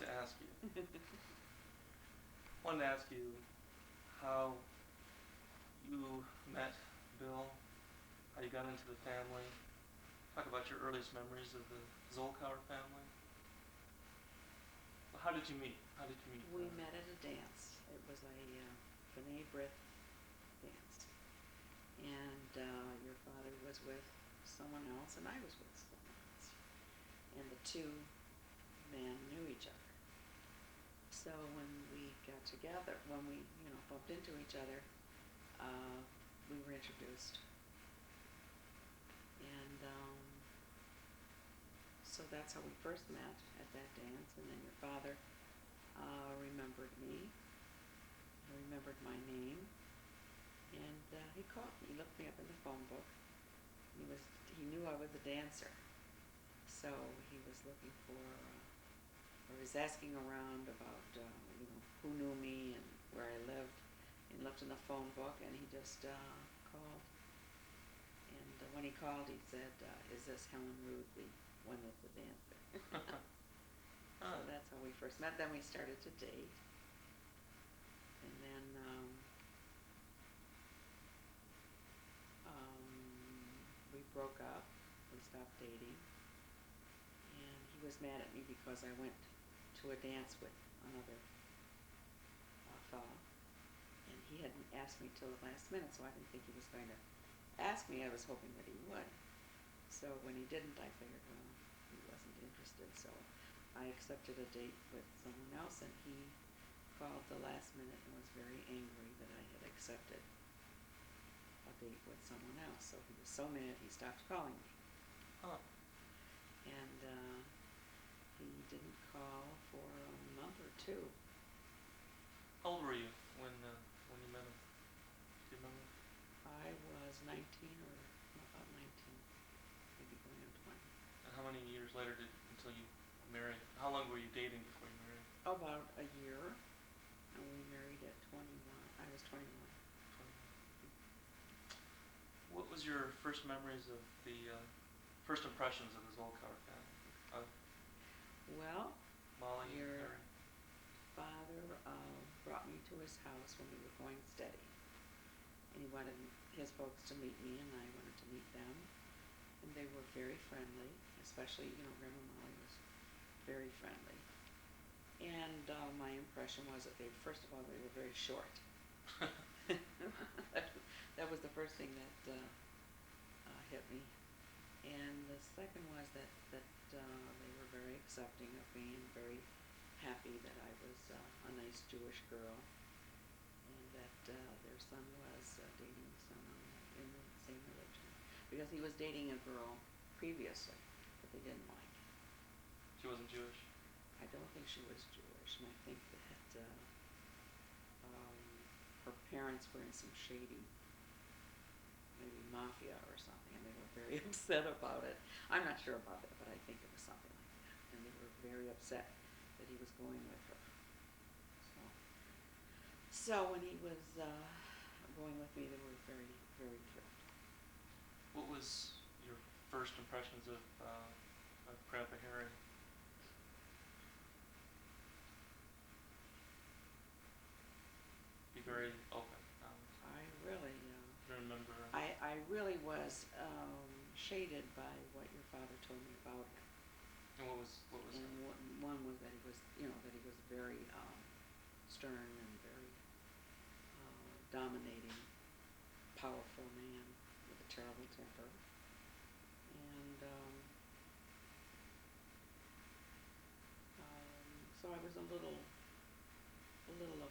to ask you. Wanted to ask you how you met Bill, how you got into the family. Talk about your earliest memories of the Zolkower family. Well, how did you meet? How did you meet? We met at a dance. It was a B'nai B'rith dance. And your father was with someone else, and I was with someone else. And the two men knew each other. So when we got together, when we, bumped into each other, we were introduced. And so that's how we first met, at that dance. And then your father remembered me. He remembered my name. And he called me. He looked me up in the phone book. He knew I was a dancer. So he was looking for, or he was asking around about, who knew me and where I lived. He looked in the phone book, and he just called. And when he called, he said, "Is this Helen Rude, the one that's a dancer?" So that's how we first met. Then we started to date. And then we broke up. We stopped dating. And he was mad at me because I went to a dance with another fellow. And he hadn't asked me till the last minute, so I didn't think he was going to ask me. I was hoping that he would. So when he didn't, I figured, well, he wasn't interested. So I accepted a date with someone else, and he called the last minute and was very angry that I had accepted a date with someone else. So he was so mad he stopped calling me. Huh. And he didn't call for a month or two. How old were you when you met him? Do you remember? I was 19, or about 19, maybe going on 20. And how many years later until you married? How long were you dating before you married? About a year, and we married at 21. I was 21. 21. What was your first memories of the first impressions of the Zolkower family? Of Well, Molly and your Harry? father brought me to his house when we were going steady, and he wanted his folks to meet me, and I wanted to meet them. And they were very friendly, especially, Grandma Molly was very friendly. And my impression was that first of all, they were very short. That was the first thing that hit me. And the second was that they were very accepting of me and very happy that I was a nice Jewish girl, and that their son was dating someone in the same religion, because he was dating a girl previously that they didn't like. She wasn't Jewish? I don't think she was Jewish, and I think that her parents were in some shady, maybe mafia or something, and they were very upset about it. I'm not sure about that, but I think it was something like that. And they were very upset that he was going with her. So when he was going with me, they were very, very thrilled. What was your first impressions of Grandpa Harry? Be very open. I really, Remember. I really was shaded by what your father told me about him. And what was And it? one was that he was, that he was very stern and very dominating, powerful man with a terrible temper. And so I was a little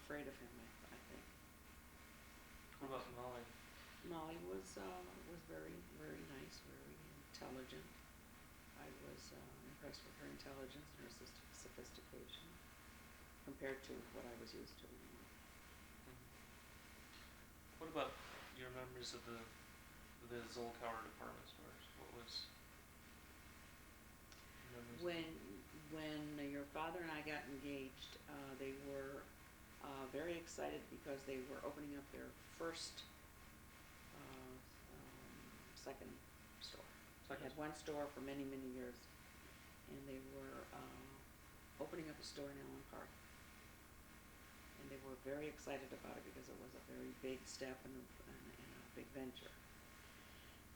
afraid of him, I think. What about Molly? Molly was very, very nice, very intelligent. I was impressed with her intelligence and her sophistication compared to what I was used to. Mm-hmm. What about your memories of the Zolkower department stores? What was your memories? When your father and I got engaged, they were very excited because they were opening up their first second store. They had one store for many, many years, and they were opening up a store in Allen Park. And they were very excited about it because it was a very big step and a big venture.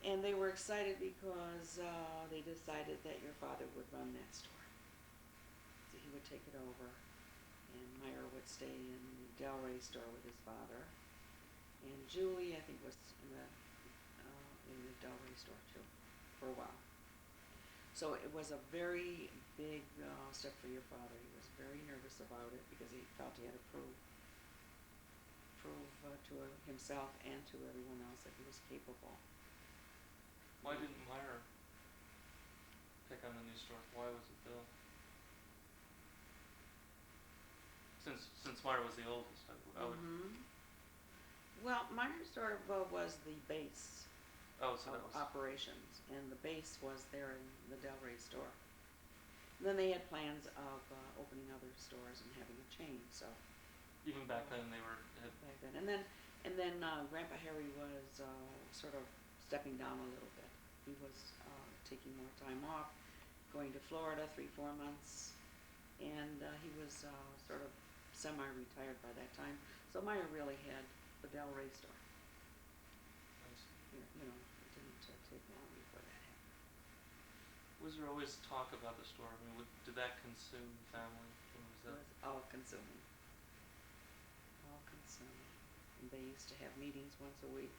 And they were excited because they decided that your father would run that store. So he would take it over, and Meyer would stay in the Delray store with his father. And Julie, I think, was in the Delray store too, for a while. So it was a very big step for your father. He was very nervous about it because he felt he had to prove to himself and to everyone else that he was capable. Why didn't Meyer take on the new store? Why was it Bill? Since Meyer was the oldest, I would. Well, Meyer sort of was the base Oh, so of that was. operations, and the base was there in the Delray store. Then they had plans of opening other stores and having a chain. So Even back then, they were. back then, and then Grandpa Harry was sort of stepping down a little bit. He was taking more time off, going to Florida 3-4 months, and he was sort of semi-retired by that time. So Meyer really had the Delray store. You know, it didn't take long before that happened. Was there always talk about the store? I mean, did that consume the family? When was It that? was all-consuming. All-consuming. And they used to have meetings once a week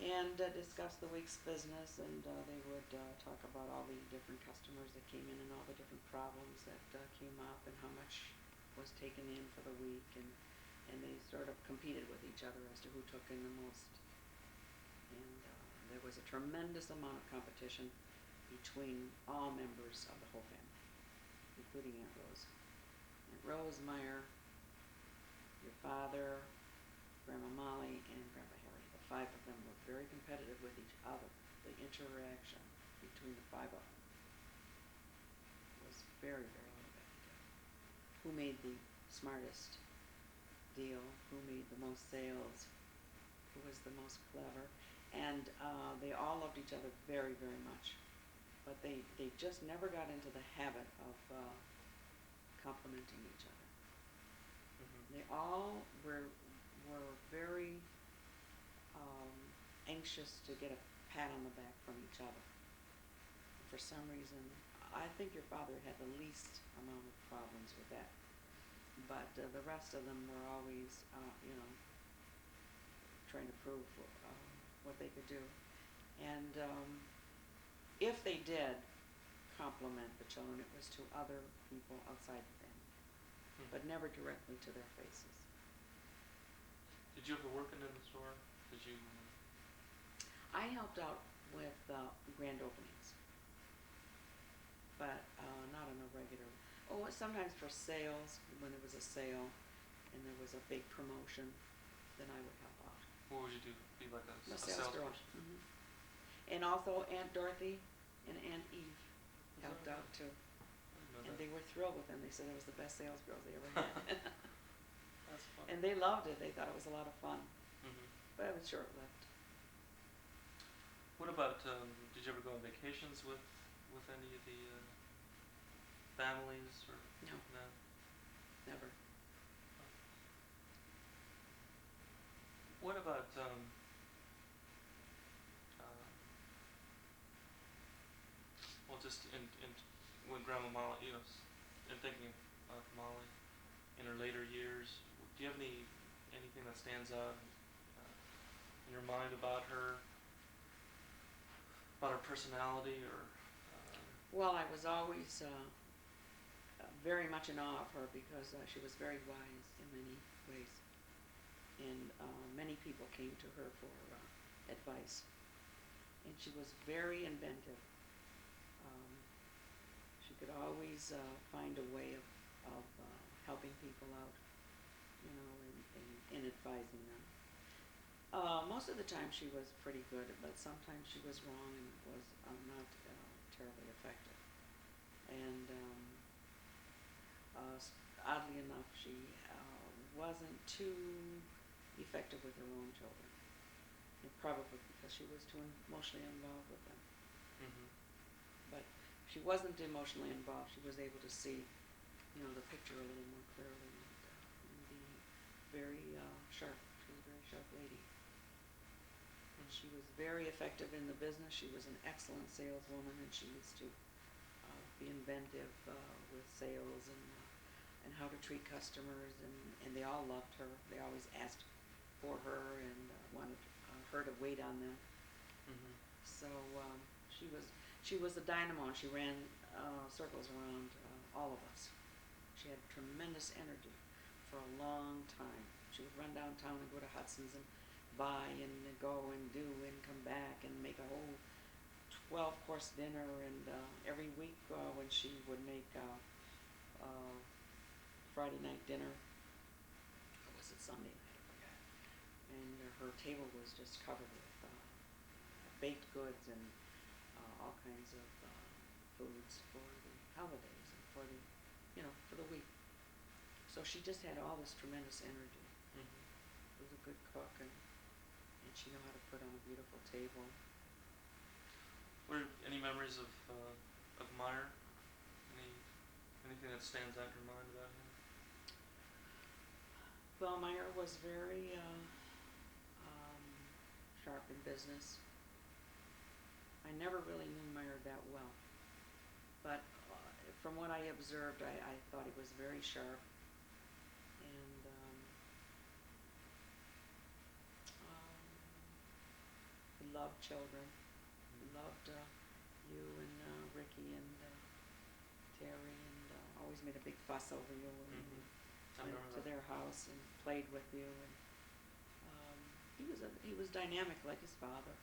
and discuss the week's business, and they would talk about all the different customers that came in and all the different problems that came up and how much was taken in for the week, and they sort of competed with each other as to who took in the most. And there was a tremendous amount of competition between all members of the whole family, including Aunt Rose. Aunt Rose, Meyer, your father, Grandma Molly, and Grandpa Harry. The 5 of them were very competitive with each other. The interaction between the 5 of them was very, very competitive. Who made the smartest deal? Who made the most sales? Who was the most clever? And they all loved each other very, very much. But they just never got into the habit of complimenting each other. They all were very anxious to get a pat on the back from each other. For some reason, I think your father had the least amount of problems with that. But the rest of them were always, trying to prove what they could do. And if they did compliment the children, it was to other people outside the family, but never directly to their faces. Did you ever work in the store? Did you? I helped out with grand openings, but not on a regular. Oh, sometimes for sales, when there was a sale and there was a big promotion, then I would help out. What would you do? Be like a sales girl. salesperson? And also Aunt Dorothy and Aunt Eve helped that out too. I didn't know And that. they were thrilled with them. They said it was the best sales girls they ever had. That's fun. And they loved it. They thought it was a lot of fun. Mm-hmm. But it was short-lived. What about? Did you ever go on vacations with any of the families or? No. No. Never. What about well, just in when Grandma Molly, in thinking of Molly in her later years, do you have anything that stands out in your mind about her personality or? Well, I was always very much in awe of her because she was very wise in many ways. And many people came to her for advice. And she was very inventive. She could always find a way of helping people out, and advising them. Most of the time she was pretty good, but sometimes she was wrong and was not terribly effective. And oddly enough, she wasn't too effective with her own children, and probably because she was too emotionally involved with them. Mm-hmm. But she wasn't emotionally involved. She was able to see the picture a little more clearly, and be very sharp. She was a very sharp lady. And she was very effective in the business. She was an excellent saleswoman, and she used to be inventive with sales and how to treat customers, and they all loved her. They always asked for her and wanted her to wait on them. Mhm. So she was a dynamo, and she ran circles around all of us. She had tremendous energy for a long time. She would run downtown and go to Hudson's and buy and go and do and come back and make a whole 12-course dinner. And every week when she would make Friday night dinner, or was it Sunday night? I forgot. And her table was just covered with baked goods and all kinds of foods for the holidays and for the week. So she just had all this tremendous energy. Mhm. She was a good cook, and she knew how to put on a beautiful table. Were any memories of Meyer? Anything that stands out in your mind about him? Well, Meyer was very sharp in business. I never really knew Meyer that well, but from what I observed, I thought he was very sharp, and he loved children. He loved you and Ricky and Terry, and always made a big fuss over you, and Mhm. I went remember to that. their house and played with you. And he was dynamic like his father.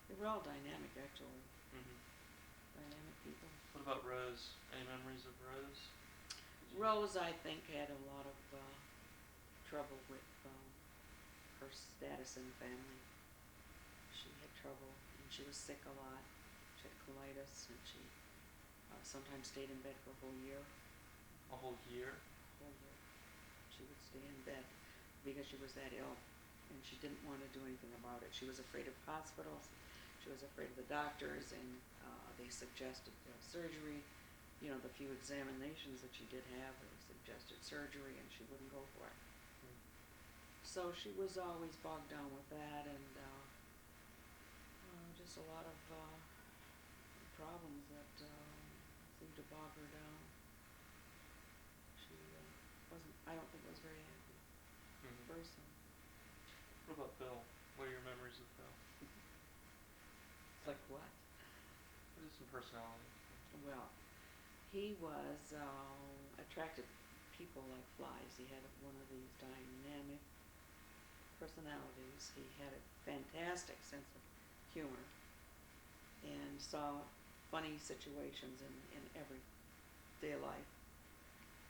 They were all dynamic, actually. Mhm. Dynamic people. What about Rose? Any memories of Rose? Rose, I think, had a lot of trouble with her status in the family. She had trouble, and she was sick a lot. She had colitis, and she sometimes stayed in bed for a whole year. A whole year? Whole year. She would stay in bed because she was that ill, and she didn't want to do anything about it. She was afraid of hospitals. She was afraid of the doctors, and they suggested surgery. The few examinations that she did have, they suggested surgery, and she wouldn't go for it. Mm. So she was always bogged down with that, and just a lot of problems that seemed to bog her down. She wasn't, I don't think, was a very happy Mhm. person. What about Bill? What are your memories of Bill? Like what? Just some personality. Well, he was attracted people like flies. He had one of these dynamic personalities. He had a fantastic sense of humor and saw funny situations in everyday life,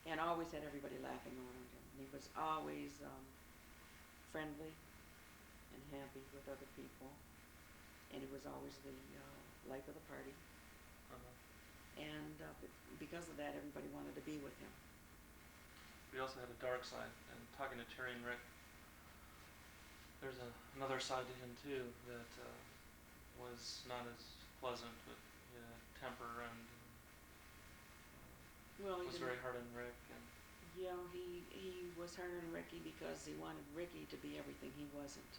and always had everybody laughing around him. He was always friendly and happy with other people, and he was always the life of the party. Uh-huh. And because of that, everybody wanted to be with him. We also had a dark side, and talking to Terry and Rick, there's another side to him too that was not as pleasant, but he had a temper and Well, he was didn't. very hard on Rick. And Yeah, he was hard on Ricky because he wanted Ricky to be everything he wasn't.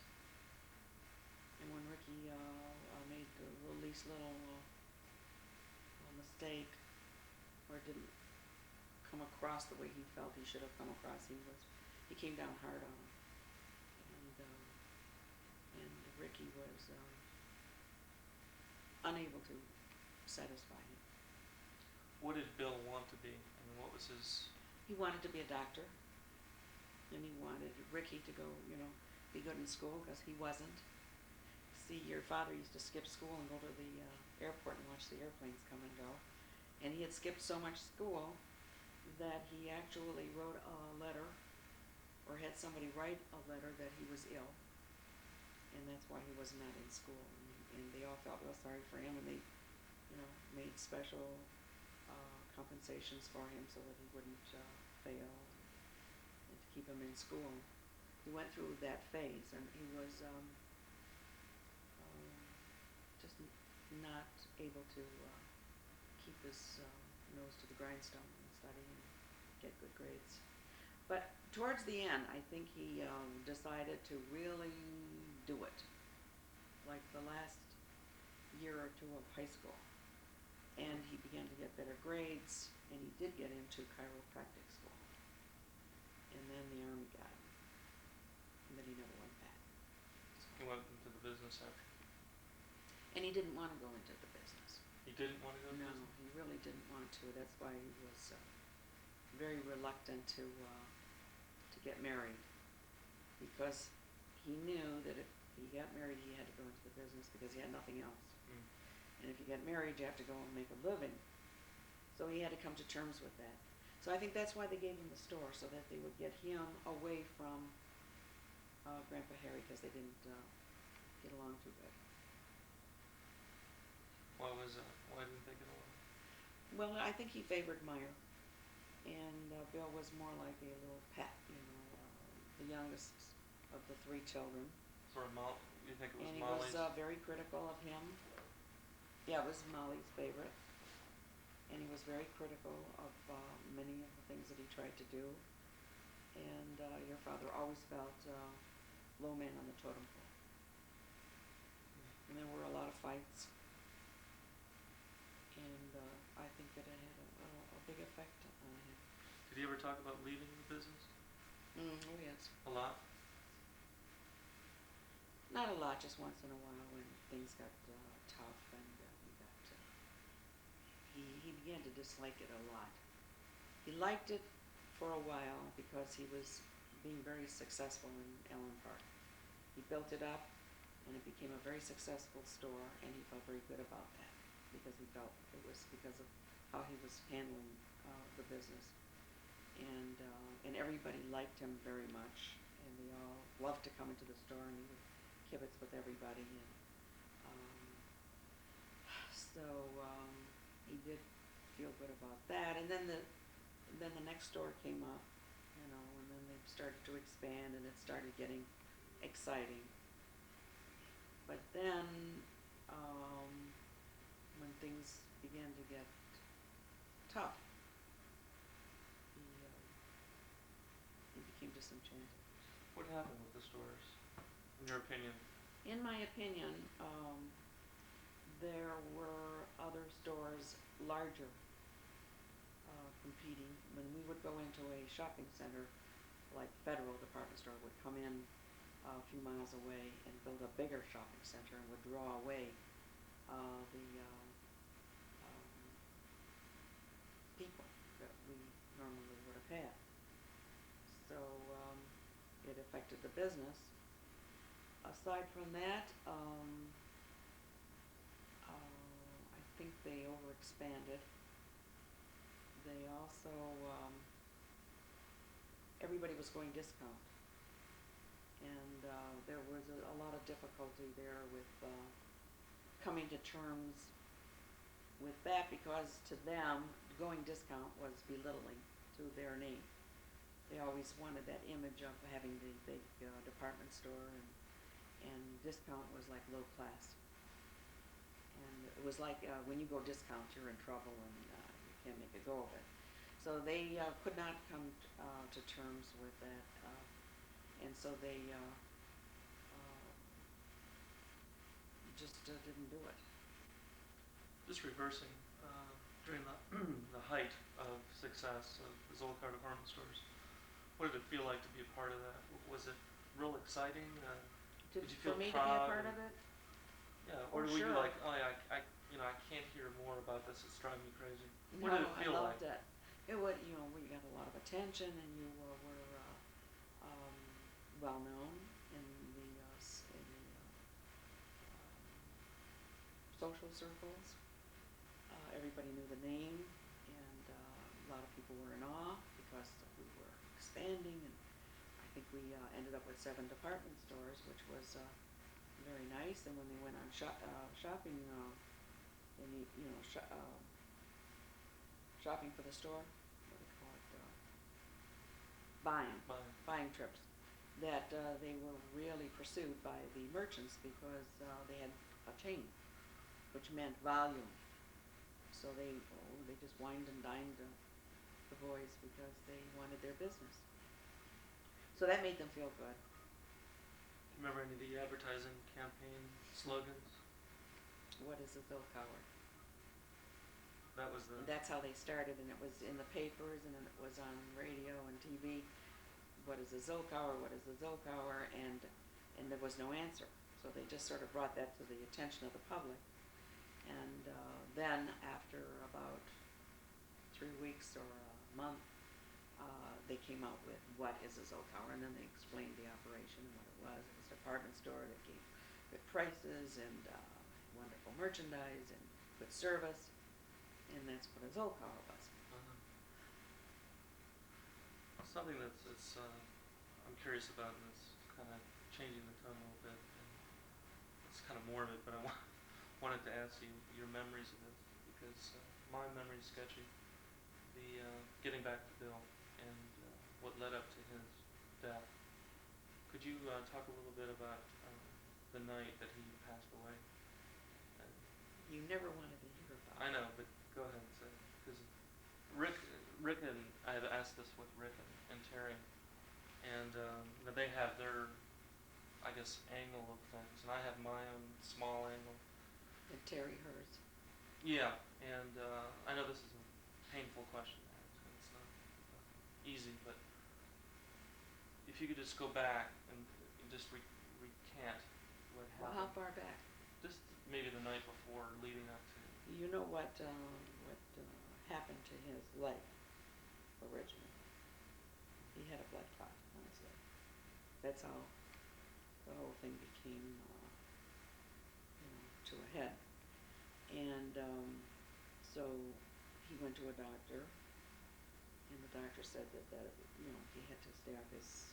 And when Ricky made the least little mistake, or didn't come across the way he felt he should have come across, he came down hard on him. And Ricky was unable to satisfy him. what did Bill want to be? I mean, what was his? He wanted to be a doctor, and he wanted Ricky to go, be good in school, because he wasn't. See, your father used to skip school and go to the airport and watch the airplanes come and go. And he had skipped so much school that he actually wrote a letter, or had somebody write a letter that he was ill, and that's why he was not in school. And they all felt real sorry for him, and they, made special compensations for him so that he wouldn't fail, and to keep him in school. He went through that phase, and he was just not able to keep his nose to the grindstone in studying. get good grades. But towards the end, I think he decided to really do it, like the last year or two of high school. And he began to get better grades, and he did get into chiropractic school. And then the Army got him, and then he never went back. He went into the business after. And he didn't want to go into the business. He didn't want to go into No, business? he really didn't want to. That's why he was very reluctant to get married, because he knew that if he got married, he had to go into the business because he had nothing else. Mm. And if you get married, you have to go and make a living. So he had to come to terms with that. So I think that's why they gave him the store, so that they would get him away from Grandpa Harry, because they didn't get along too good. Why was that? Why didn't they get along? Well, I think he favored Meyer, and Bill was more like a little pet, the youngest of the three children. Sort of you think it was And he Molly's? was very critical of him. Yeah, it was Molly's favorite. And he was very critical of many of the things that he tried to do. And your father always felt low man on the totem pole. And there were a lot of fights. And I think that it had a big effect on him. Did he ever talk about leaving the business? Oh, yes. A lot? Not a lot, just once in a while when things got tough, and he began to dislike it a lot. He liked it for a while because he was being very successful in Allen Park. He built it up, and it became a very successful store, and he felt very good about that because he felt it was because of how he was handling the business. And everybody liked him very much, and they all loved to come into the store, and he would kibitz with everybody. And so he did feel good about that. And then the next store came up, and then they started to expand, and it started getting exciting. But then when things began to get tough, he became disenchanted. What happened with the stores, in your opinion? In my opinion, there were other stores larger competing. When we would go into a shopping center, like Federal Department Store would come in a few miles away and build a bigger shopping center and would draw away the people that we normally would have had. So it affected the business. Aside from that, I think they overexpanded. They also, everybody was going discount. And there was a lot of difficulty there with coming to terms with that, because to them, going discount was belittling to their name. They always wanted that image of having the big department store, and discount was like low class. And it was like when you go discount, you're in trouble, and you can't make a go of it. So they could not come to terms with that, and so they just didn't do it. Just reversing, during the height of success of the Zolkower department stores, what did it feel like to be a part of that? Was it real exciting? Did you feel for me proud? To be a part of it? Yeah, or were sure. you like, oh yeah, I can't hear more about this, it's driving me crazy? What No, did it feel I loved like? it. It would, we got a lot of attention, and you were well known in the social circles. Everybody knew the name, and a lot of people were in awe because we were expanding, and I think we ended up with 7 department stores, which was very nice. And when they went on shopping, shopping for the store, what do you call it? Buying trips. That they were really pursued by the merchants because they had a chain, which meant volume. So they just wined and dined the boys because they wanted their business. So that made them feel good. Remember any of the advertising campaign slogans? What is a Zolkower? That was the. And that's how they started, and it was in the papers, and then it was on radio and TV. What is a Zolkower? What is a Zolkower? And there was no answer. So they just sort of brought that to the attention of the public. And then after about 3 weeks or a month, they came out with what is a Zolkower, and then they explained the operation and what it was. It was a department store that gave good prices and wonderful merchandise and good service, and that's what a Zolkower was. Something that's I'm curious about, and it's kind of changing the tone a little bit, and it's kind of morbid, but I wanted to ask you your memories of this, because my memory's sketchy. The getting back to Bill and what led up to his death. Could you talk a little bit about the night that he passed away? You never wanted to hear about it. I know, but go ahead and say it. Because Rick and I have asked this with Rick and Terry, and they have their, I guess, angle of things, and I have my own small angle. And Terry hers. Yeah, and I know this is a painful question to ask, and it's not easy, but if you could just go back and just recant what happened. Well, how far back? Just maybe the night before, leading up to. You know what happened to his leg originally? He had a blood clot on his leg. That's how the whole thing became, to a head. And so he went to a doctor, and the doctor said that he had to stay off his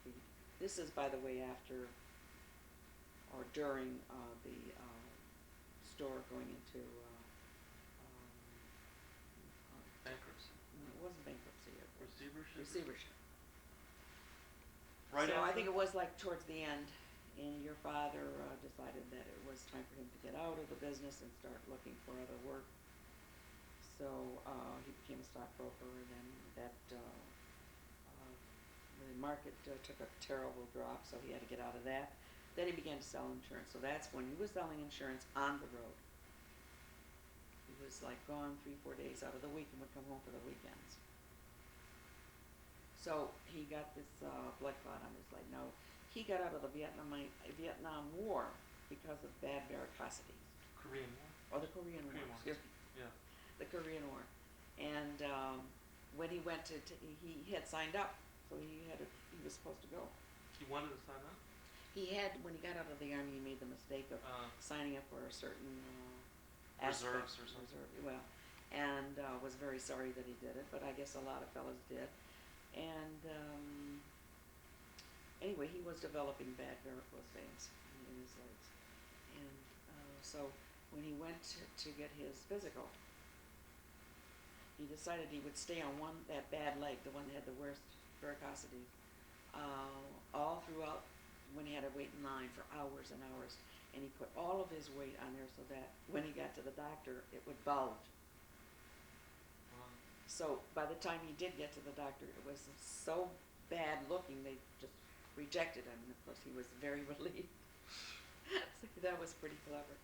feet. This is, by the way, after or during the store going into Bankruptcy. no, it wasn't bankruptcy. It was Receivership? Right. So I think it was like towards the end, and your father decided that it was time for him to get out of the business and start looking for other work. So he became a stockbroker, and then the market took a terrible drop, so he had to get out of that. Then he began to sell insurance. So that's when he was selling insurance on the road. He was like gone 3-4 days out of the week and would come home for the weekends. So he got this blood clot on his leg. Now, he got out of the Vietnam War because of bad varicosities. Korean War? Or the Korean War, excuse me. Yeah. The Korean War. And when he went he had signed up, so he was supposed to go. He wanted to sign up? He had, when he got out of the Army, he made the mistake of signing up for a certain reserves or something. Well, and was very sorry that he did it, but I guess a lot of fellas did. And anyway, he was developing bad varicose veins in his legs. And so when he went to get his physical, he decided he would stay on that bad leg, the one that had the worst varicosity, all throughout when he had to wait in line for hours and hours. And he put all of his weight on there so that when he got to the doctor, it would bulge. So by the time he did get to the doctor, it was so bad looking, they just rejected him. And of course, he was very relieved. So that was pretty clever.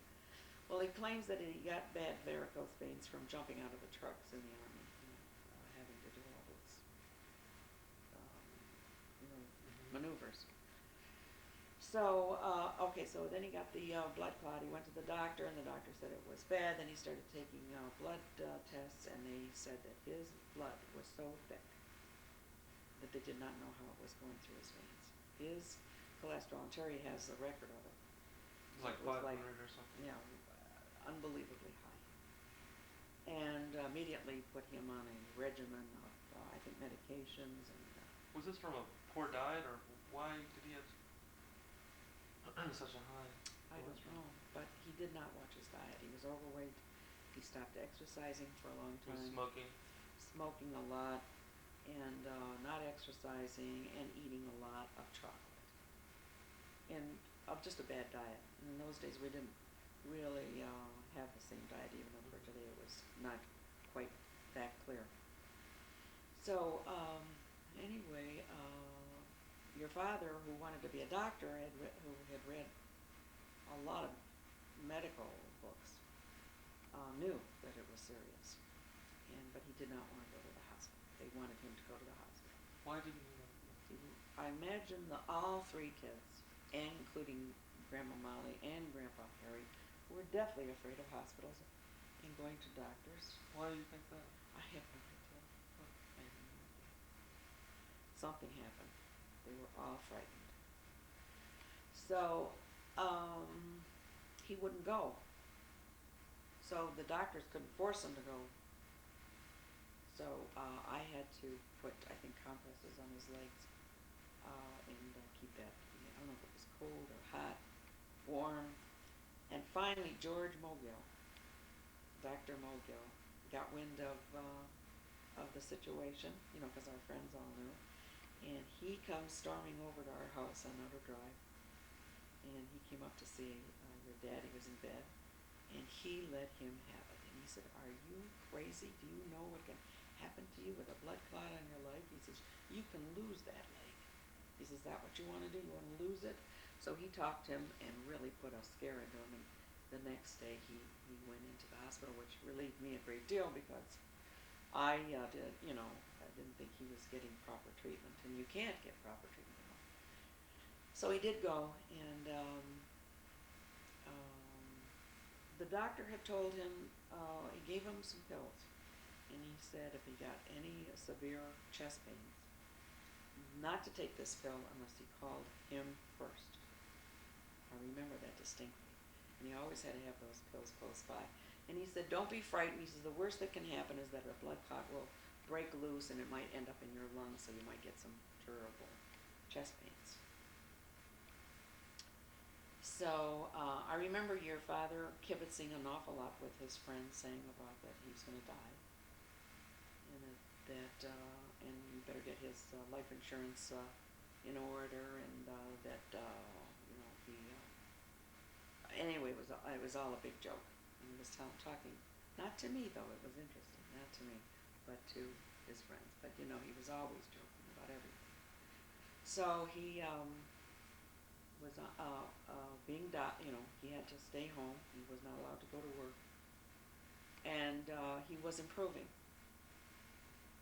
Well, he claims that he got bad varicose veins from jumping out of the trucks in the Army, having to do all those maneuvers. So, okay, so then he got the blood clot. He went to the doctor, and the doctor said it was bad. Then he started taking blood tests, and they said that his blood was so thick that they did not know how it was going through his veins. His cholesterol, and Terry has the record of it. It was like 500 or something. Yeah, unbelievably high. And immediately put him on a regimen of, I think, medications. And was this from a poor diet, or why did he have such a high? I don't know, but he did not watch his diet. He was overweight. He stopped exercising for a long time. He was smoking a lot, and not exercising, and eating a lot of chocolate, and of just a bad diet. And in those days, we didn't really have the same diet, even though for today it was not quite that clear. So, anyway, your father, who wanted to be a doctor, who had read a lot of medical books, knew that it was serious, but he did not want to go to the hospital. They wanted him to go to the hospital. Why didn't you know? I imagine all three kids, and including Grandma Molly and Grandpa Harry, were deathly afraid of hospitals and going to doctors. Why do you think that? I have no idea. I have no idea. Something happened. They were all frightened. So, he wouldn't go. So the doctors couldn't force him to go. So I had to put, I think, compresses on his legs and keep that, I don't know if it was cold or hot, warm. And finally, George Mogill, Dr. Mogill, got wind of the situation, because our friends all knew. And he comes storming over to our house on Outer Drive. And he came up to see your dad. He was in bed. And he let him have it. And he said, "Are you crazy? Do you know what can happen to you with a blood clot on your leg?" He says, "You can lose that leg." He says, "Is that what you want to do? You want to lose it?" So he talked him and really put a scare into him. And the next day he went into the hospital, which relieved me a great deal because I didn't think he was getting proper treatment. And you can't get proper treatment. So he did go, and the doctor had told him, he gave him some pills, and he said if he got any severe chest pains, not to take this pill unless he called him first. I remember that distinctly. And he always had to have those pills close by. And he said, "Don't be frightened." He says, "The worst that can happen is that a blood clot will break loose and it might end up in your lungs, so you might get some terrible chest pains." So I remember your father kibitzing an awful lot with his friends, saying about that he's going to die, and and you better get his life insurance in order, and anyway, it was all a big joke. And he was talking, not to me though. It was interesting, not to me, but to his friends. But he was always joking about everything. So he was he had to stay home. He was not allowed to go to work, and he was improving.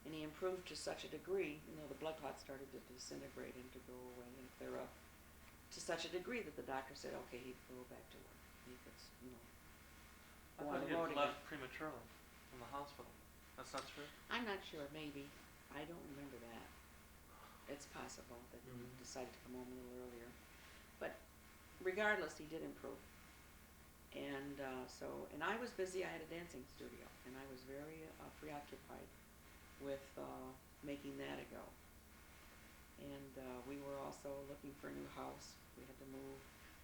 And he improved to such a degree, the blood clots started to disintegrate and to go away and clear up to such a degree that the doctor said, okay, he'd go back to work. He could, I go on thought the he road had left again. prematurely from the hospital. That's not true? I'm not sure, maybe. I don't remember that. It's possible that he decided to come home a little earlier. But regardless, he did improve. And and I was busy. I had a dancing studio, and I was very preoccupied with making that a go. And we were also looking for a new house. We had to move.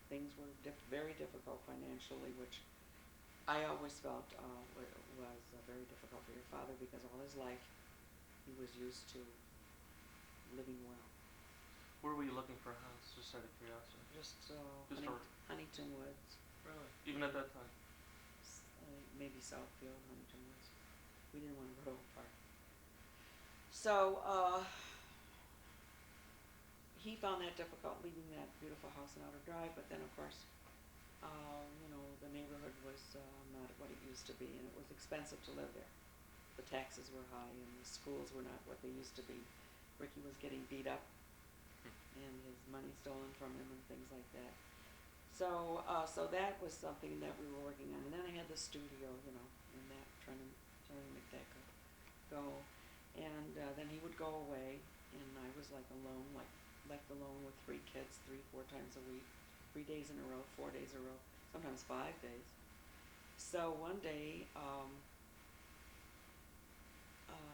Things were very difficult financially, which I always felt was very difficult for your father, because all his life he was used to living well. Where were you looking for a house, just out of curiosity? Just Huntington Woods. Really? Even at that time? Maybe Southfield, Huntington Woods. We didn't want to go far. So he found that difficult, leaving that beautiful house in Outer Drive. But then, of course, the neighborhood was not what it used to be, and it was expensive to live there. The taxes were high, and the schools were not what they used to be. Ricky was getting beat up, and his money stolen from him, and things like that. So that was something that we were working on. And then I had the studio, and that trying to make that go. And then he would go away, and I was left alone with 3 kids, 4 times a week, 3 days in a row, 4 days in a row, sometimes 5 days. So one day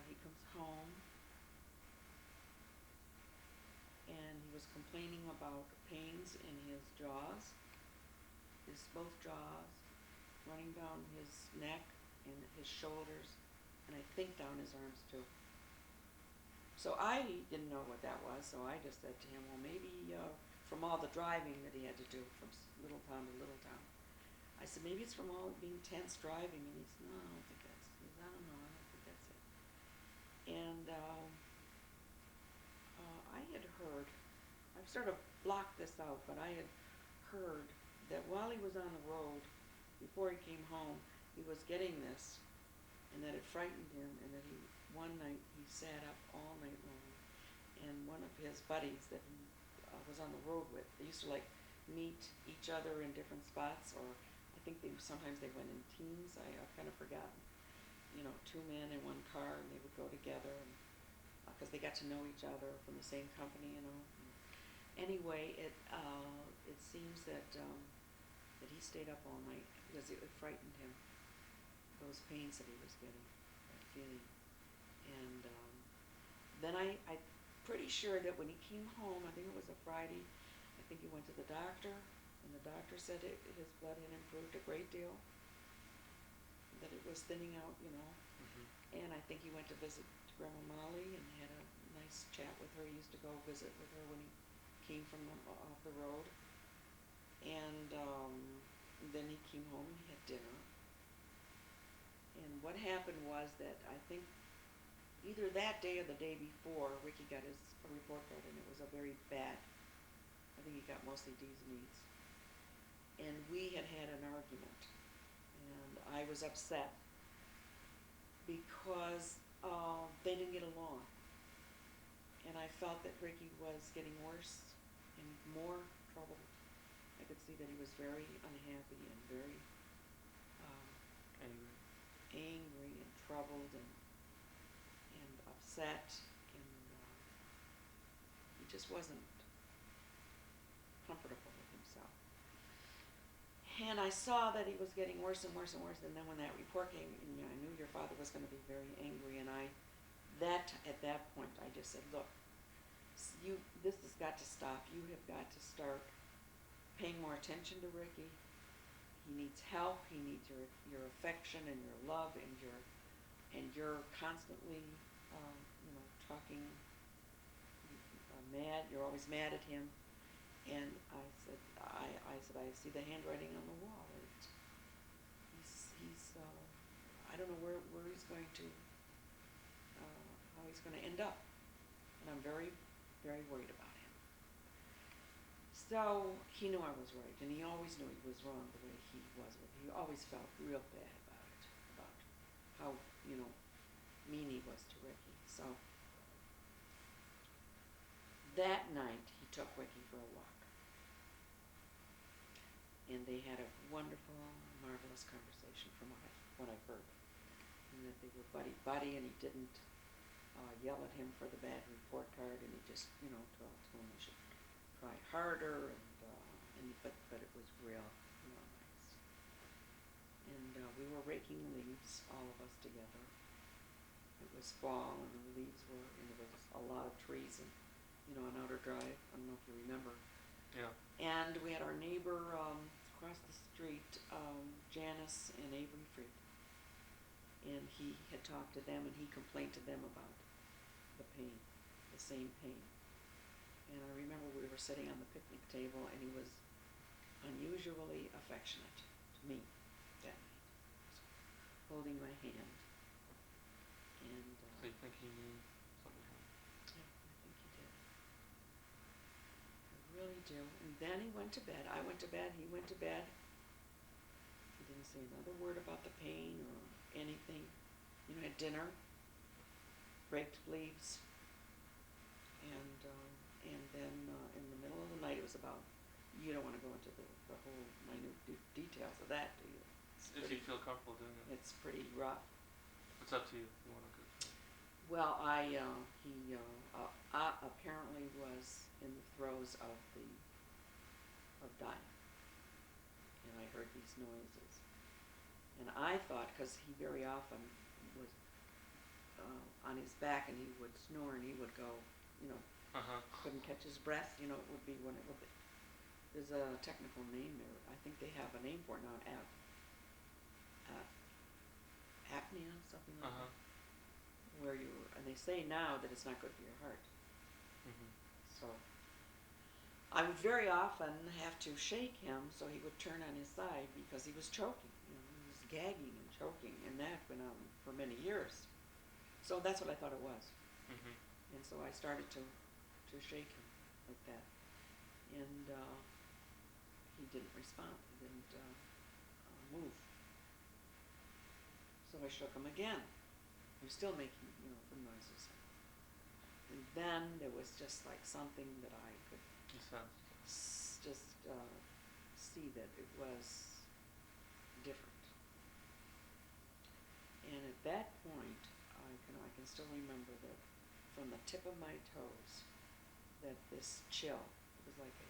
he comes home, and he was complaining about pains in his jaws. Both jaws, running down his neck and his shoulders, and I think down his arms too. So I didn't know what that was, so I just said to him, well, maybe from all the driving that he had to do from little town to little town. I said, maybe it's from all being tense driving. And he said, no, I don't think that's it. I don't know, I don't think that's it. And I've sort of blocked this out, but I had heard that while he was on the road, before he came home, he was getting this, and that it frightened him, and that one night he sat up all night long, and one of his buddies that he was on the road with, they used to like meet each other in different spots, or I think sometimes they went in teams. I've kind of forgotten. You know, two men in one car, and they would go together, and because they got to know each other from the same company, you know. Anyway, it seems that he stayed up all night because it frightened him, those pains that he was getting, that feeling. And then I'm pretty sure that when he came home, I think it was a Friday, I think he went to the doctor, and the doctor said his blood had improved a great deal, that it was thinning out, you know. And I think he went to visit Grandma Molly and had a nice chat with her. He used to go visit with her when he came from off the road. And then he came home and he had dinner. And what happened was that I think either that day or the day before, Ricky got his report card, and it was a very bad. I think he got mostly D's and E's. And we had an argument, and I was upset because they didn't get along. And I felt that Ricky was getting worse and more troubled. I could see that he was very unhappy and very angry and troubled and upset, and he just wasn't comfortable with himself. And I saw that he was getting worse and worse and worse, and then when that report came, I knew your father was going to be very angry, and at that point, I just said, look, this has got to stop. You have got to start paying more attention to Ricky. He needs help. He needs your affection and your love, and you're constantly, talking mad. You're always mad at him. And I said, I see the handwriting on the wall. He's I don't know where he's going to, how he's going to end up. And I'm very, very worried about him. So he knew I was right, and he always knew he was wrong the way he was with it. He always felt real bad about it, about how, mean he was to Ricky. So that night he took Ricky for a walk. And they had a wonderful, marvelous conversation from what I've heard. And that they were buddy-buddy, and he didn't yell at him for the bad report card, and he just, told him he should try harder, but it was real nice. And we were raking leaves, all of us together. It was fall, and the leaves were, and there was a lot of trees, and on Outer Drive. I don't know if you remember. Yeah. And we had our neighbor across the street, Janice and Avery Freed. And he had talked to them, and he complained to them about the pain, the same pain. And I remember we were sitting on the picnic table, and he was unusually affectionate to me that night, holding my hand. And so you think he knew something happened? Yeah, I think he did. I really do. And then he went to bed. I went to bed. He went to bed. He didn't say another word about the pain or anything. Had dinner, raked leaves, and then in the middle of the night, it was about. You don't want to go into the whole minute details of that, do you? If you feel comfortable doing it. It's pretty rough. It's up to you. If you want to go through it. Well, he apparently was in the throes of dying, and I heard these noises, and I thought, because he very often was on his back, and he would snore, and he would go, couldn't catch his breath, it would be when it would be. There's a technical name there. I think they have a name for it now, apnea, something like that. Where and they say now that it's not good for your heart. So I would very often have to shake him so he would turn on his side because he was choking. He was gagging and choking, and that went on for many years. So that's what I thought it was. And so I started to shake him like that. and he didn't respond. He didn't move. So I shook him again. He was still making, the noises. And then there was just like something that I could just see that it was different. And at that point, I can still remember that from the tip of my toes, that this chill, it was like a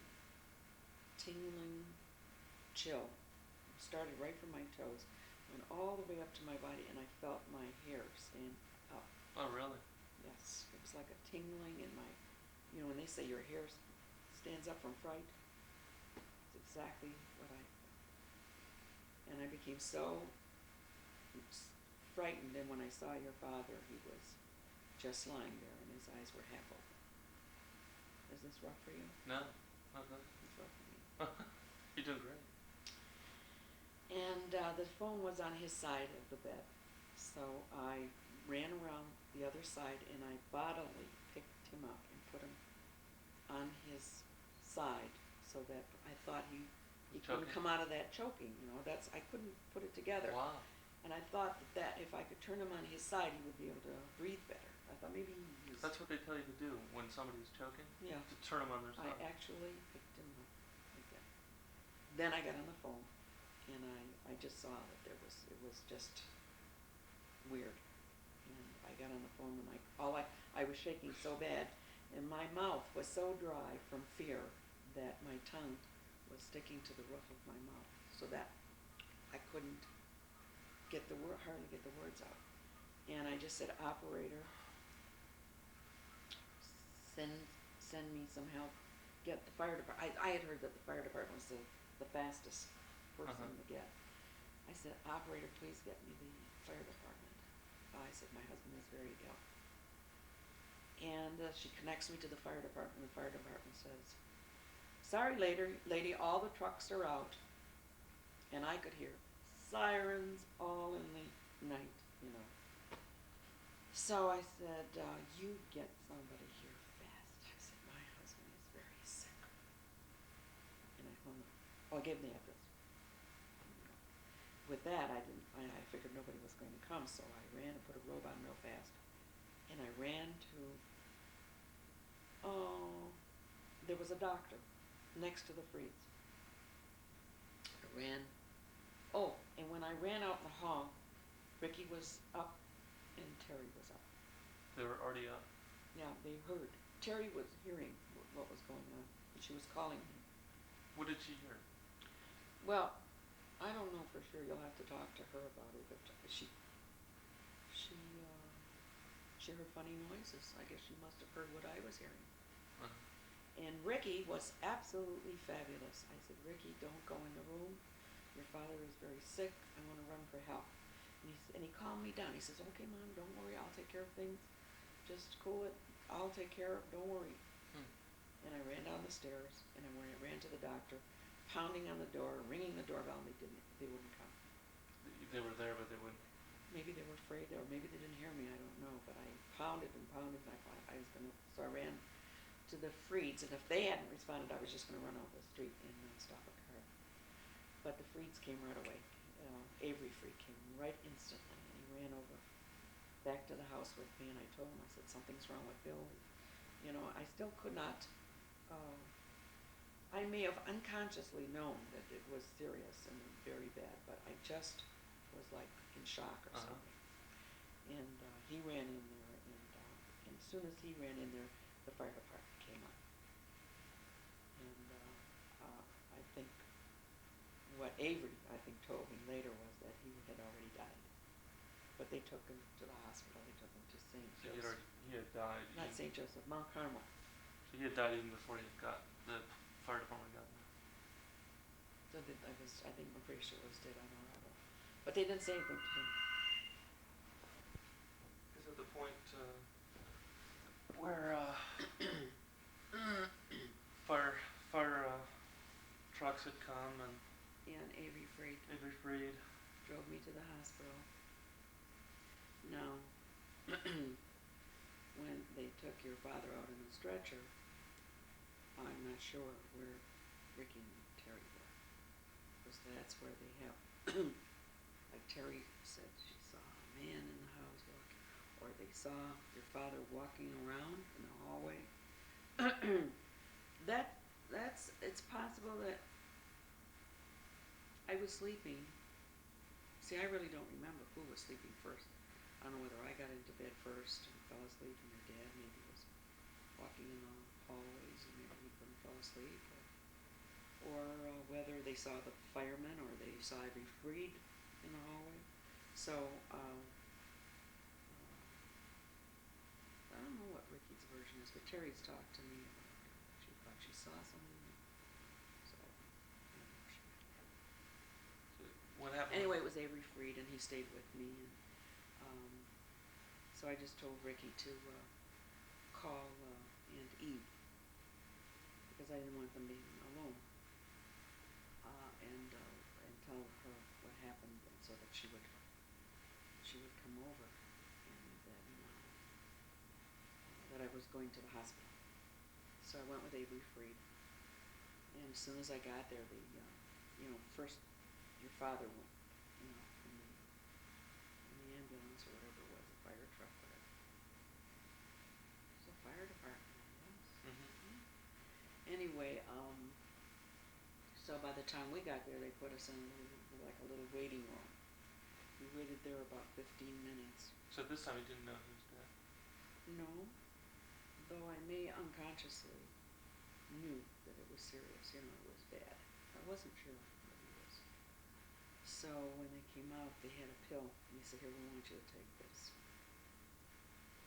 tingling chill, started right from my toes, went all the way up to my body, and I felt my hair stand up. Oh, really? Yes, it was like a tingling in my, when they say your hair stands up from fright, it's exactly what I felt. And I became so frightened, and when I saw your father, he was just lying there, and his eyes were half open. Is this rough for you? No, not good. It's rough for me. You're doing great. And the phone was on his side of the bed, so I ran around the other side, and I bodily picked him up and put him on his side, so that I thought he couldn't come out of that choking. I couldn't put it together. Wow. And I thought that if I could turn him on his side, he would be able to breathe better. I thought maybe he was... That's what they tell you to do when somebody's choking? Yeah. To turn them on their side. I actually picked him up like that. Then I got on the phone, and I just saw that it was just weird. And I got on the phone, and I was shaking so bad, and my mouth was so dry from fear that my tongue was sticking to the roof of my mouth, so that I couldn't hardly get the words out. And I just said, "Operator, send me some help. Get the fire department." I had heard that the fire department was the fastest person to get. I said, "Operator, please get me the fire department." I said, "My husband is very ill." And she connects me to the fire department. The fire department says, "Sorry, lady, all the trucks are out." And I could hear sirens all in the night, So I said, "You get somebody here fast." I said, "My husband is very sick." And I hung up. I gave him the address. With that, I figured nobody was going to come, so I ran and put a robe on real fast. And I ran to, there was a doctor next to the freeze. I ran. Oh, and when I ran out in the hall, Ricky was up and Terry was up. They were already up? Yeah, they heard. Terry was hearing what was going on, and she was calling me. What did she hear? Well, I don't know for sure. You'll have to talk to her about it, but she heard funny noises. I guess she must have heard what I was hearing. And Ricky was absolutely fabulous. I said, "Ricky, don't go in the room. Your father is very sick. I want to run for help." And he calmed me down. He says, "Okay, Mom, don't worry. I'll take care of things. Just cool it. I'll take care of it. Don't worry." And I ran down the stairs, and I ran to the doctor, pounding on the door, ringing the doorbell, and they wouldn't come. They were there, but they wouldn't. Maybe they were afraid, or maybe they didn't hear me. I don't know. But I pounded and pounded, and I thought I was going to. So I ran to the Freeds, and if they hadn't responded, I was just going to run over the street and stop a car. But the Freeds came right away. Avery Freed came right instantly, and he ran over back to the house with me, and I told him, I said, "Something's wrong with Bill." I still could not. I may have unconsciously known that it was serious and very bad, but I just was like in shock or something. And he ran in there, and as soon as he ran in there, the fire department came up. And I think what Avery, told me later was that he had already died. But they took him to the hospital. They took him to St. Joseph. He had died. Not St. Joseph, Mount Carmel. So he had died even before the fire department got there. So I'm pretty sure it was dead on arrival. But they didn't say anything to him. Is at the point where fire trucks had come and Avery Freed drove me to the hospital. Now, when they took your father out in a stretcher, I'm not sure where Ricky and Terry were, because that's where they have, like Terry said, she saw a man in the house walking, or they saw your father walking around in the hallway. It's possible that I was sleeping. See, I really don't remember who was sleeping first. I don't know whether I got into bed first and fell asleep, and your dad maybe was walking in the hallways and maybe he couldn't fall asleep, or whether they saw the firemen or they saw every freed in the hallway. So I don't know what Ricky's version is, but Terry's talked to me about she thought she saw something. So I don't know. So what happened? Anyway, it was Avery Freed, and he stayed with me, and so I just told Ricky to call Aunt Eve, because I didn't want them being alone, and tell her what happened, and so that she would come over, and then that I was going to the hospital. So I went with Avery Freed, and as soon as I got there, first your father went, in the ambulance or whatever it was, a fire truck, whatever. It was a fire department, yes. Mm-hmm. Anyway, so by the time we got there, they put us in a little waiting room. We waited there about 15 minutes. So this time you didn't know who was dead? No, though I may unconsciously knew that it was serious, it was bad. I wasn't sure what it was. So when they came out, they had a pill, and they said, here, we want you to take this.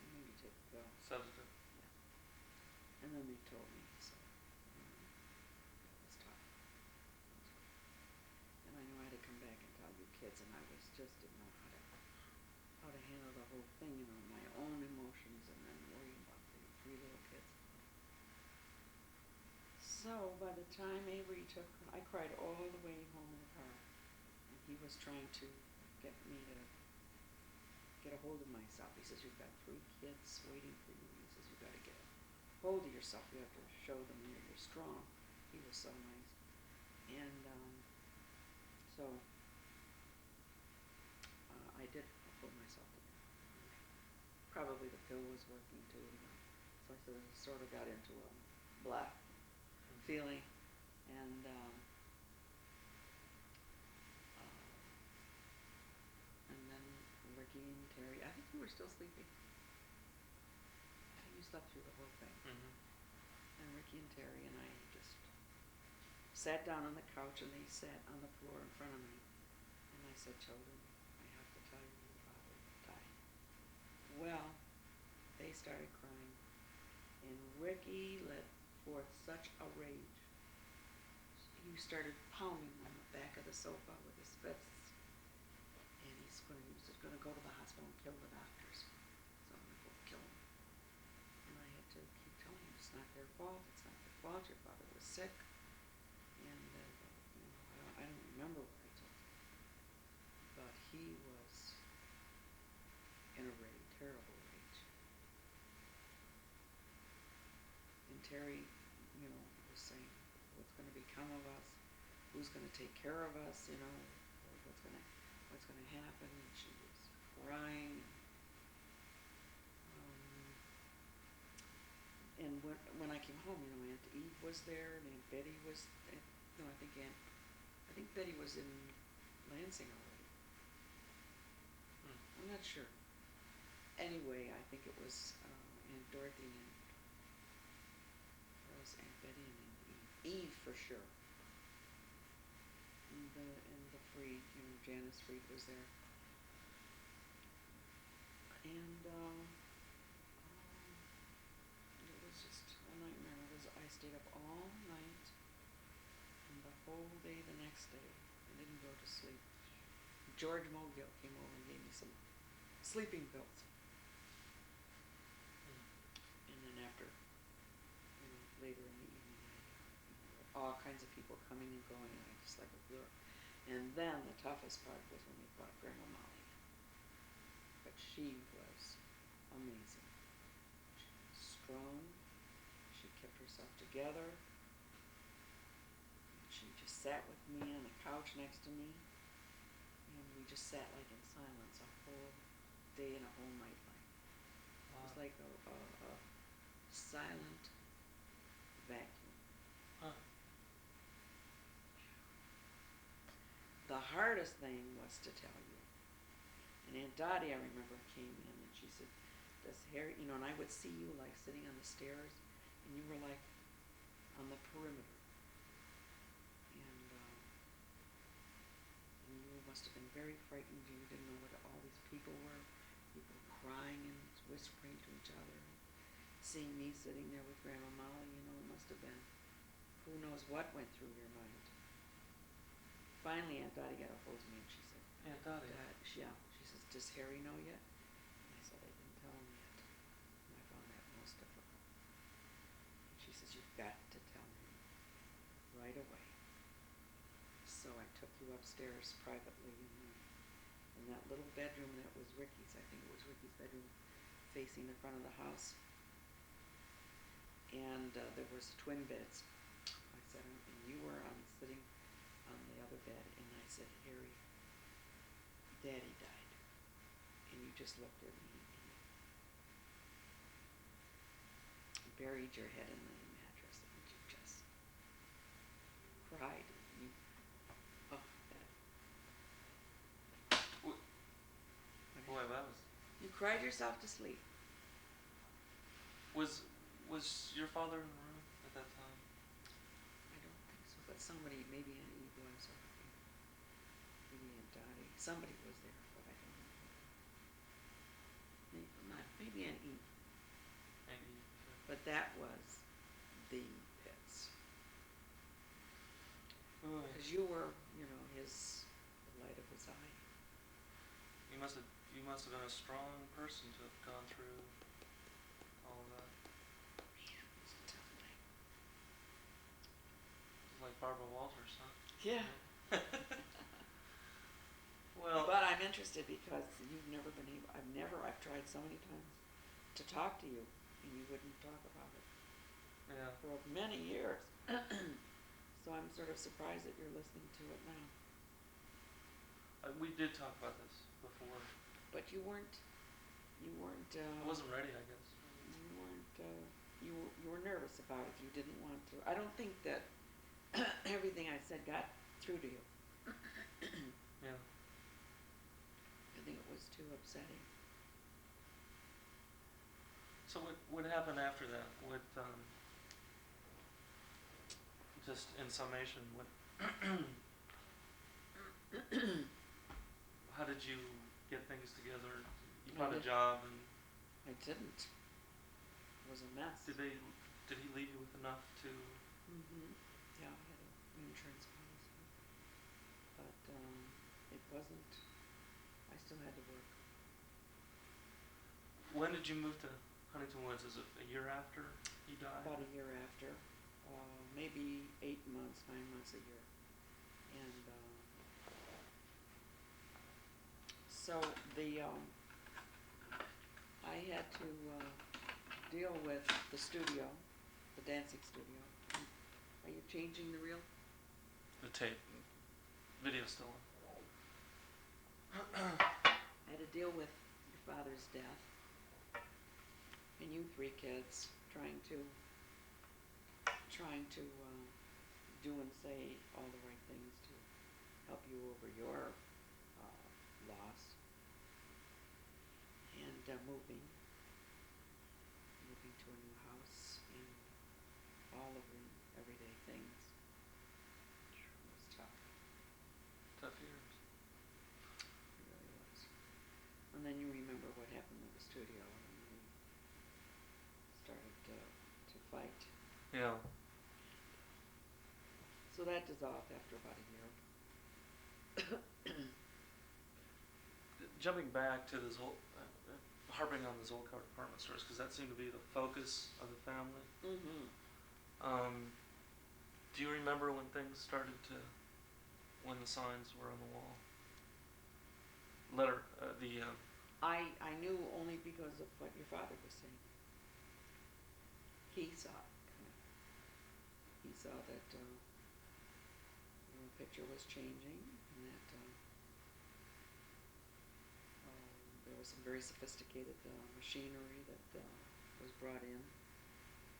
And then you take the pill. Substitute. Yeah. And then they told me, so it was tough. And I knew I had to come back and tell you kids, and I just didn't know how to handle the whole thing, my own emotions, and then worrying about the 3 little kids. So by the time Avery I cried all the way home in the car, and he was trying to get me to get a hold of myself. He says, you've got 3 kids waiting for you. He says, you've got to get a hold of yourself. You have to show them that you're strong. He was so nice. And so I did pull myself together. Probably the pill was working too. So I sort of got into a blah feeling. And then Ricky and Terry, I think you were still sleeping. I think you slept through the whole thing. Mm-hmm. And Ricky and Terry and I just sat down on the couch, and they sat on the floor in front of me. And I said, children, I have to tell you, your father died. Well, they started crying, and Ricky let forth such a rage. He started pounding on the back of the sofa with his fists, and he was going to go to the hospital and kill the doctors. So I'm going to go kill him. And I had to keep telling him, it's not their fault. It's not their fault. Your father was sick. And I don't remember what I told him, but he was in a rage, terrible rage. And Terry, was saying, what's going to become of us? Who's going to take care of us? What's going to happen? And she was crying. And when I came home, Aunt Eve was there, and Aunt Betty was. No, I think Betty was in Lansing already. I'm not sure. Anyway, I think it was Aunt Dorothy and Aunt Betty and Aunt Eve for sure. And the Freed, Janice Freed was there. And it was just a nightmare. I stayed up all night and the whole day the next day. I didn't go to sleep. George Mogill came over and gave me some sleeping pills. And then after, later in the evening, all kinds of people coming and going, and I just like a blur. And then the toughest part was when they brought Grandma Molly. But she was amazing. She was strong. She kept her herself together. She just sat with me on the couch next to me, and we just sat like in silence a whole day and a whole night. It was like a silent vacuum. Huh. The hardest thing was to tell you. And Aunt Dottie, I remember, came in and she said, "Does Harry," and I would see you like sitting on the stairs, and you were like on the perimeter. And you must have been very frightened. You didn't know what all these people were. People crying and whispering to each other. Seeing me sitting there with Grandma Molly, it must have been, who knows what went through your mind. Finally, Aunt Dottie got a hold of me and she said, Aunt Dottie? She says, "Does Harry know yet?" And I said, "I didn't tell him yet." And I found that most difficult. And she says, "You've got to tell him right away." So I took you upstairs privately in that little bedroom that was Ricky's. I think it was Ricky's bedroom facing the front of the house. And there was twin beds. I said, and you were sitting on the other bed, and I said, "Harry, Daddy died." And you just looked at me and buried your head in the mattress, and you just cried. Boy, that was... You cried yourself to sleep. Was your father in the room at that time? I don't think so, but somebody, maybe Aunt Eve was, or maybe Aunt Dottie. Somebody was there, but I don't know. Maybe Aunt Eve. Maybe. But that was the pits. Because you were, the light of his eye. You must have been a strong person to have gone through all of that. Man, it was a tough night. Like Barbara Walters, huh? Yeah. Well, but I'm interested because you've never been able. I've tried so many times to talk to you, and you wouldn't talk about it. Yeah. For many years. So I'm sort of surprised that you're listening to it now. We did talk about this before. But you weren't. I wasn't ready, I guess. You weren't. You were nervous about it. You didn't want to. I don't think that everything I said got through to you. Yeah. I think it was too upsetting. So what happened after that? Just in summation, how did you get things together? You found a job and... I didn't. It was a mess. Did he leave you with enough to... Mm-hmm. Yeah, I had an insurance policy. But it wasn't... I still had to work. When did you move to Huntington Woods? Is it a year after he died? About a year after. Maybe 8 months, 9 months, a year. And so I had to deal with the studio, the dancing studio. Are you changing the reel? The tape. Video's still on. I had to deal with your father's death, and you 3 kids trying to do and say all the right things to help you over your loss, and moving to a new house, and all of the everyday things. It was tough. Tough years. It really was. And then you remember what happened with the studio, and we started to fight. Yeah. So that dissolved after about a year. Jumping back to the harping on the Zolkower department stores, because that seemed to be the focus of the family. Mm-hmm. Do you remember when things started when the signs were on the wall? I knew only because of what your father was saying. He saw it coming. he saw that the picture was changing and that there was some very sophisticated machinery that was brought in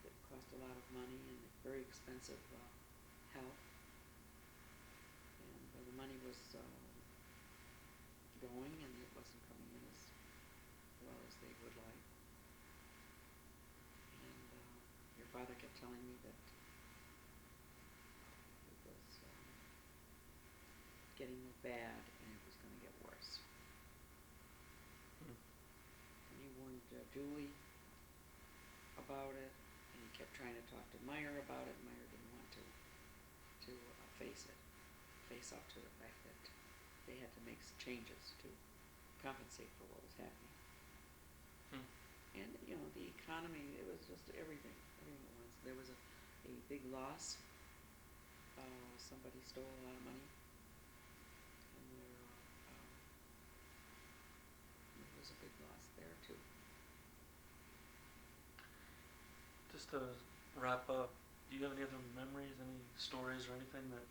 that cost a lot of money and very expensive help. And the money was going and it wasn't coming in as well as they would like. And your father kept telling me that it was getting bad and it was going to get worse. And he warned Julie about it, and he kept trying to talk to Meyer about it. Meyer didn't want to face up to the fact that they had to make changes to compensate for what was happening. And the economy, it was just everything at once. There was a big loss. Somebody stole a lot of money, and there was a big loss there too. Just to wrap up, do you have any other memories, any stories or anything that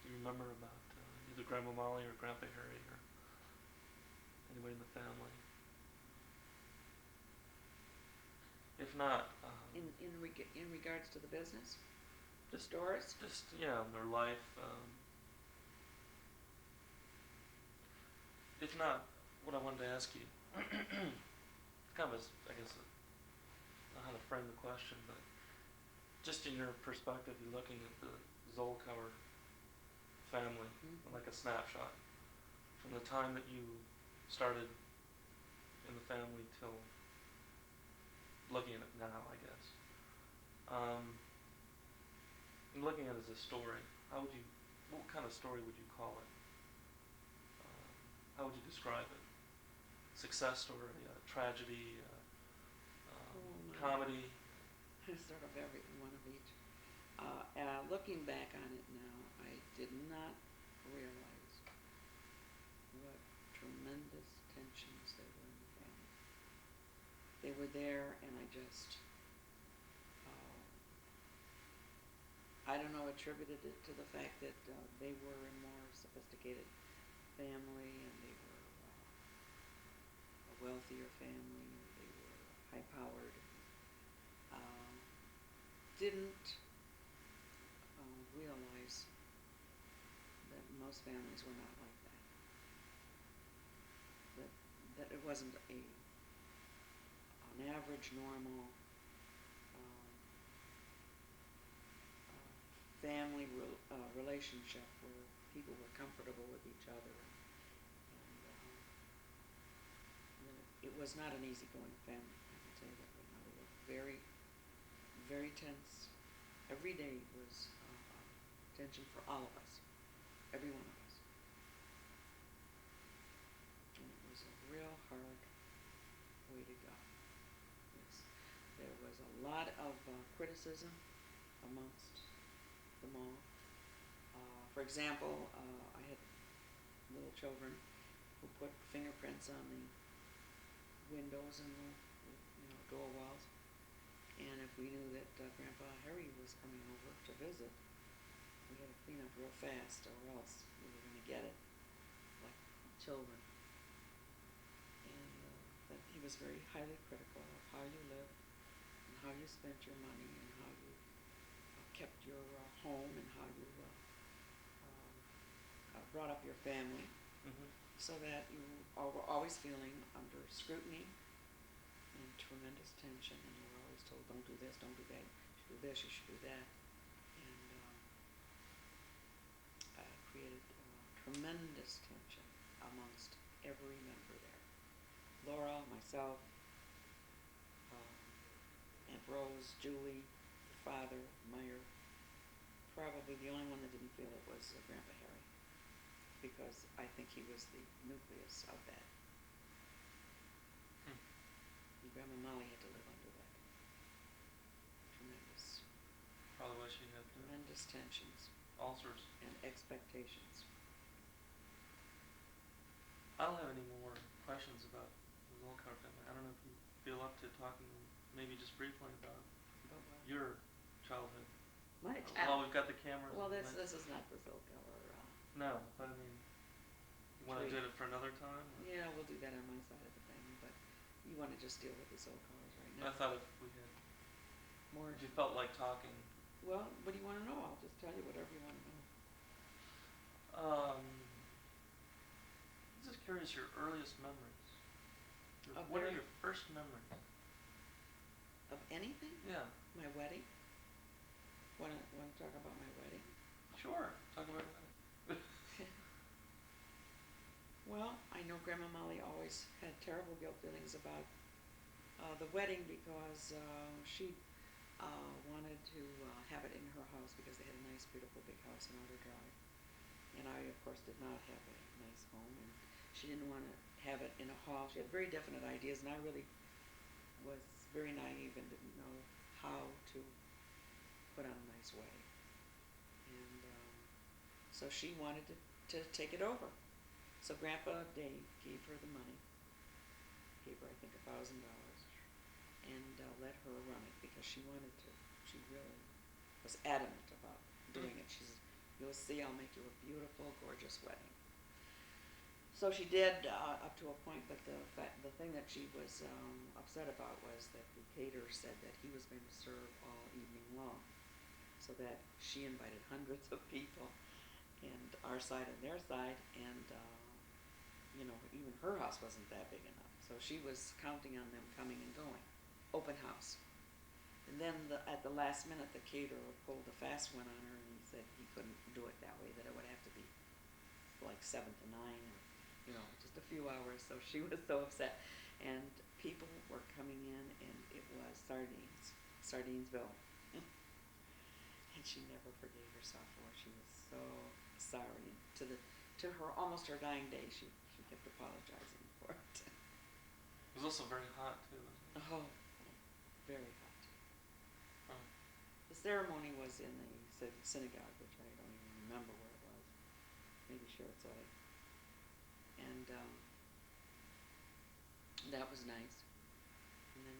you remember about either Grandma Molly or Grandpa Harry or anybody in the family? If not, In regards to the business, the just stores. their life. If not, what I wanted to ask you, kind of as, I guess, how to frame the question, but just in your perspective, you're looking at the Zolkower family, like a snapshot, from the time that you started in the family till looking at it now, I guess. And looking at it as a story, what kind of story would you call it? How would you describe it? Success story, tragedy, comedy? Sort of every one of each. Looking back on it now, I did not realize what tremendous tensions there were in the family. They were there, and I just, I don't know, attributed it to the fact that they were a more sophisticated family, and they were a wealthier family, and they were high-powered. Didn't realize that most families were not like that. That it wasn't an average, normal family relationship where people were comfortable with each other. And it was not an easygoing family, I can tell you that right now. They were very, very tense. Every day was tension for all of us, every one of us. And it was a real hard way to go. There was a lot of criticism amongst them all. For example, I had little children who put fingerprints on the windows and the door walls. And if we knew that Grandpa Harry was coming over to visit, we had to clean up real fast, or else we were going to get it, like children. And that he was very highly critical of how you lived, and how you spent your money, and how you kept your home, and how you brought up your family, so that you were always feeling under scrutiny and tremendous tension, and you were always told, don't do this, don't do that, you should do this, you should do that. And created tremendous tension amongst every member there. Laura, myself, Aunt Rose, Julie, your father, Meyer. Probably the only one that didn't feel it was Grandpa Harry, because I think he was the nucleus of that. And Grandma Molly had to live under that. Tremendous. Probably why she had tremendous tensions ulcers and expectations. I don't have any more questions about the Zolkower family. I don't know if you feel up to talking maybe just briefly about your childhood? My Well, we've got the cameras. Well, and this is not the Zolkower, No, but I mean, you want to tree. do it for another time? Or? Yeah, we'll do that on my side of the family, but you wanna just deal with the Zolkowers right I now. thought if we had, More, if you felt like talking. well, what do you wanna know? I'll just tell you whatever you wanna know. I'm just curious your earliest memories. What are your first memories? Of anything? Yeah. My wedding? Wanna talk about my wedding? Sure. Talk about it. Well, I know Grandma Molly always had terrible guilt feelings about the wedding because she wanted to have it in her house because they had a nice, beautiful, big house in Outer Drive. And I, of course, did not have a nice home, and she didn't want to have it in a hall. She had very definite ideas, and I really was very naive and didn't know how to put on a nice wedding. And so she wanted to take it over. So Grandpa Dave gave her the money, gave her I think $1,000, and let her run it because she wanted to. She really was adamant about doing it. She says, "You'll see, I'll make you a beautiful, gorgeous wedding." So she did up to a point, but the thing that she was upset about was that the caterer said that he was going to serve all evening long, so that she invited hundreds of people, and our side and their side, and even her house wasn't that big enough. So she was counting on them coming and going, open house. And then at the last minute, the caterer pulled a fast one on her, and he said he couldn't do it that way, that it would have to be like 7 to 9, or just a few hours. So she was so upset, and people were coming in, and it was Sardinesville. And she never forgave herself for it. She was so sorry. To her almost her dying day, she kept apologizing for it. It was also very hot too, wasn't it? Oh, very hot. Oh. The ceremony was in the synagogue, which I don't even remember where it was. Maybe Shirazade. And that was nice. And then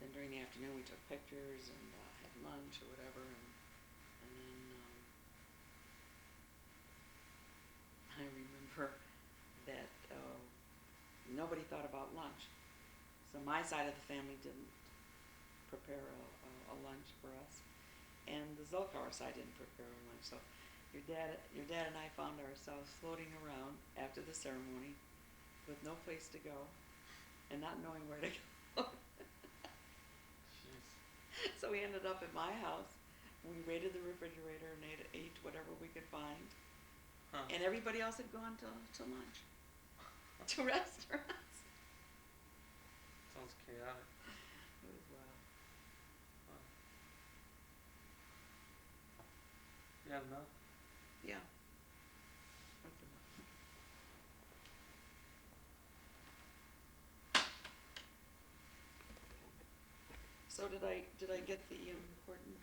then during the afternoon we took pictures and had lunch or whatever, and then I remember that nobody thought about lunch. So my side of the family didn't prepare a lunch for us, and the Zolkower side didn't prepare a lunch. So your dad and I found ourselves floating around after the ceremony with no place to go and not knowing where to go. Jeez. So we ended up at my house. We raided the refrigerator and ate whatever we could find. Huh. And everybody else had gone to lunch, to restaurants. Sounds chaotic. It was wild. Huh. You had enough? Yeah. That's enough. So did I get the important